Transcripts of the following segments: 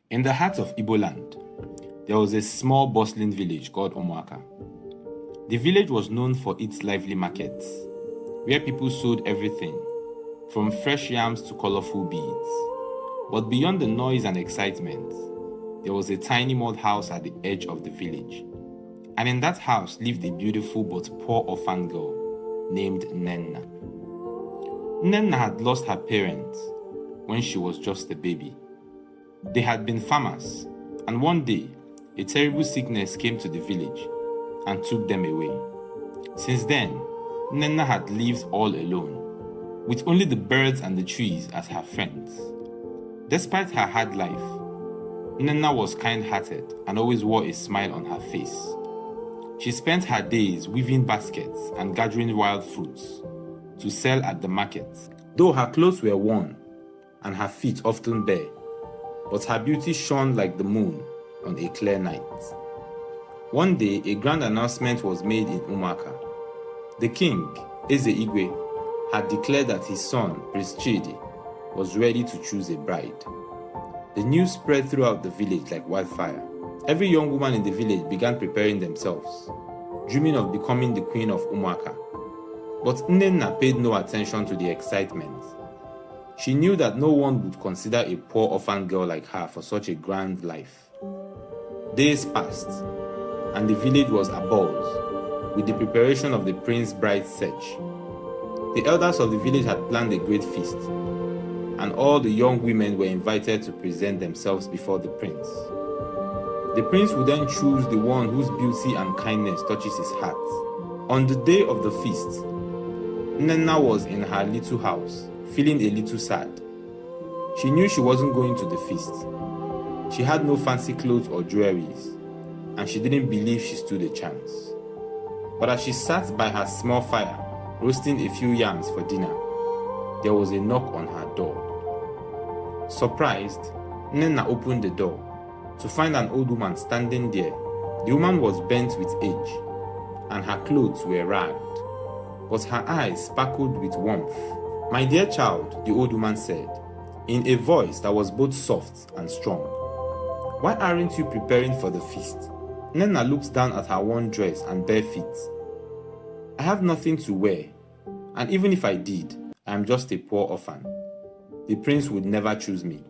In the heart of Igbo land, there was a small bustling village called Omoaka. The village was known for its lively markets, where people sold everything, from fresh yams to colorful beads. But beyond the noise and excitement, there was a tiny mud house at the edge of the village. And in that house lived a beautiful but poor orphan girl named Nnenna. Nnenna had lost her parents when she was just a baby. They had been farmers, and one day, a terrible sickness came to the village and took them away. Since then, Nnenna had lived all alone, with only the birds and the trees as her friends. Despite her hard life, Nnenna was kind-hearted and always wore a smile on her face. She spent her days weaving baskets and gathering wild fruits to sell at the markets. Though her clothes were worn and her feet often bare, but her beauty shone like the moon on a clear night. One day, a grand announcement was made in Umuaka. The king, Eze Igwe, had declared that his son, Prince Chidi, was ready to choose a bride. The news spread throughout the village like wildfire. Every young woman in the village began preparing themselves, dreaming of becoming the queen of Umuaka. But Nnenna paid no attention to the excitement. She knew that no one would consider a poor orphan girl like her for such a grand life. Days passed, and the village was abuzz with the preparation of the prince's bride search. The elders of the village had planned a great feast, and all the young women were invited to present themselves before the prince. The prince would then choose the one whose beauty and kindness touches his heart. On the day of the feast, Nnenna was in her little house, feeling a little sad. She knew she wasn't going to the feast. She had no fancy clothes or jewelries, and she didn't believe she stood a chance. But as she sat by her small fire, roasting a few yams for dinner, there was a knock on her door. Surprised, Nnenna opened the door to find an old woman standing there. The woman was bent with age, and her clothes were ragged, but her eyes sparkled with warmth. "My dear child," the old woman said, in a voice that was both soft and strong, "why aren't you preparing for the feast?" Nnenna looked down at her worn dress and bare feet. "I have nothing to wear, and even if I did, I am just a poor orphan. The prince would never choose me."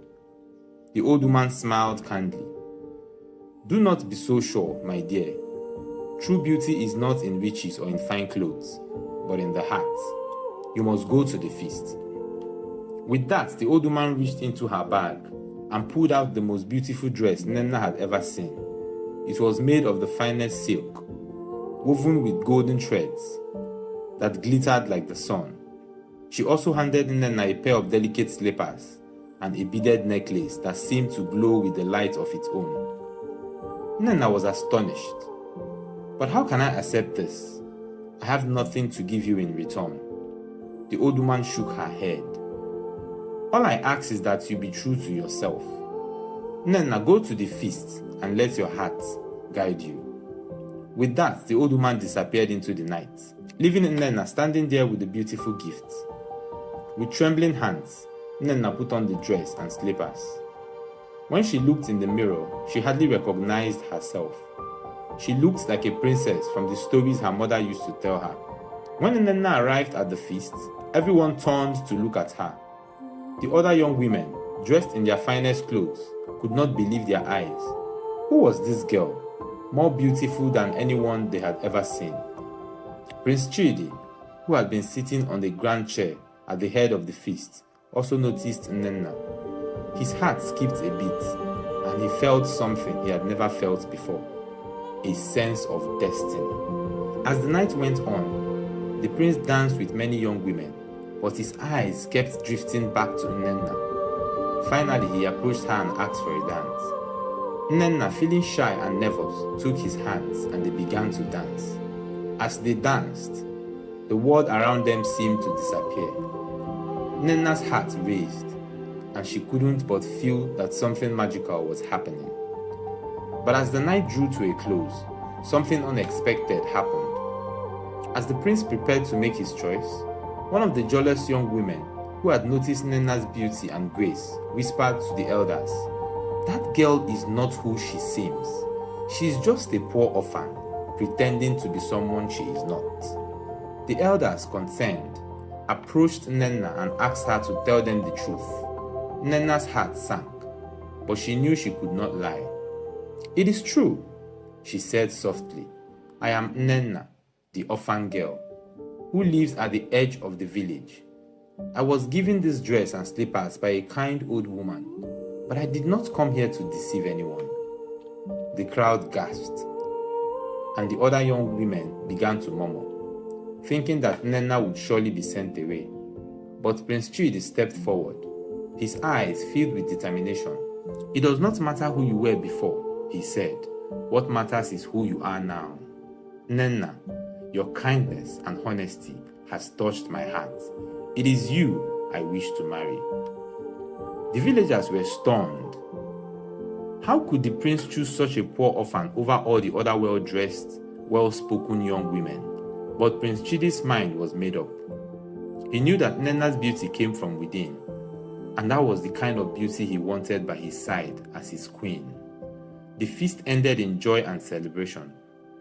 The old woman smiled kindly. "Do not be so sure, my dear. True beauty is not in riches or in fine clothes, but in the heart. You must go to the feast." With that, the old woman reached into her bag and pulled out the most beautiful dress Nnenna had ever seen. It was made of the finest silk, woven with golden threads that glittered like the sun. She also handed Nnenna a pair of delicate slippers and a beaded necklace that seemed to glow with the light of its own. Nnenna was astonished. "But how can I accept this? I have nothing to give you in return." The old woman shook her head. "All I ask is that you be true to yourself. Nnenna, go to the feast and let your heart guide you." With that, the old woman disappeared into the night, leaving Nnenna standing there with the beautiful gift. With trembling hands, Nnenna put on the dress and slippers. When she looked in the mirror, she hardly recognized herself. She looked like a princess from the stories her mother used to tell her. When Nnenna arrived at the feast, everyone turned to look at her. The other young women, dressed in their finest clothes, could not believe their eyes. Who was this girl, more beautiful than anyone they had ever seen? Prince Chidi, who had been sitting on the grand chair at the head of the feast, also noticed Nnenna. His heart skipped a beat, and he felt something he had never felt before, a sense of destiny. As the night went on, the prince danced with many young women, but his eyes kept drifting back to Nnenna. Finally, he approached her and asked for a dance. Nnenna, feeling shy and nervous, took his hands and they began to dance. As they danced, the world around them seemed to disappear. Nnenna's heart raced, and she couldn't but feel that something magical was happening. But as the night drew to a close, something unexpected happened. As the prince prepared to make his choice, one of the jealous young women, who had noticed Nnenna's beauty and grace, whispered to the elders, That girl is not who she seems. She's just a poor orphan, pretending to be someone she is not. The elders, concerned, approached Nnenna and asked her to tell them the truth. Nnenna's heart sank, but she knew she could not lie. "It is true," she said softly. "I am Nnenna, the orphan girl, who lives at the edge of the village. I was given this dress and slippers by a kind old woman, but I did not come here to deceive anyone." The crowd gasped, and the other young women began to murmur, thinking that Nnenna would surely be sent away. But Prince Chidi stepped forward, his eyes filled with determination. "It does not matter who you were before," he said. "What matters is who you are now. Nnenna, your kindness and honesty has touched my heart. It is you I wish to marry." The villagers were stunned. How could the prince choose such a poor orphan over all the other well-dressed, well-spoken young women? But Prince Chidi's mind was made up. He knew that Nnenna's beauty came from within, and that was the kind of beauty he wanted by his side as his queen. The feast ended in joy and celebration,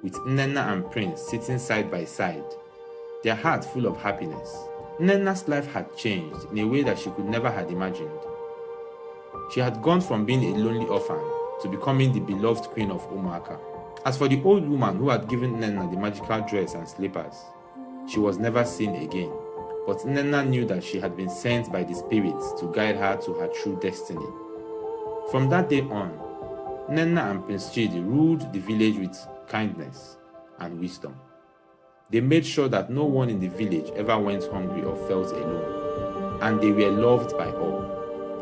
with Nnenna and Prince sitting side by side, their hearts full of happiness. Nnenna's life had changed in a way that she could never have imagined. She had gone from being a lonely orphan to becoming the beloved queen of Umuaka. As for the old woman who had given Nnenna the magical dress and slippers, she was never seen again. But Nnenna knew that she had been sent by the spirits to guide her to her true destiny. From that day on, Nnenna and Prince Chidi ruled the village with kindness and wisdom. They made sure that no one in the village ever went hungry or felt alone, and they were loved by all.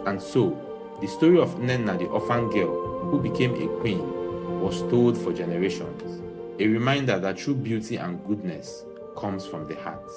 And so, the story of Nnenna, the orphan girl who became a queen, was told for generations, a reminder that true beauty and goodness comes from the heart.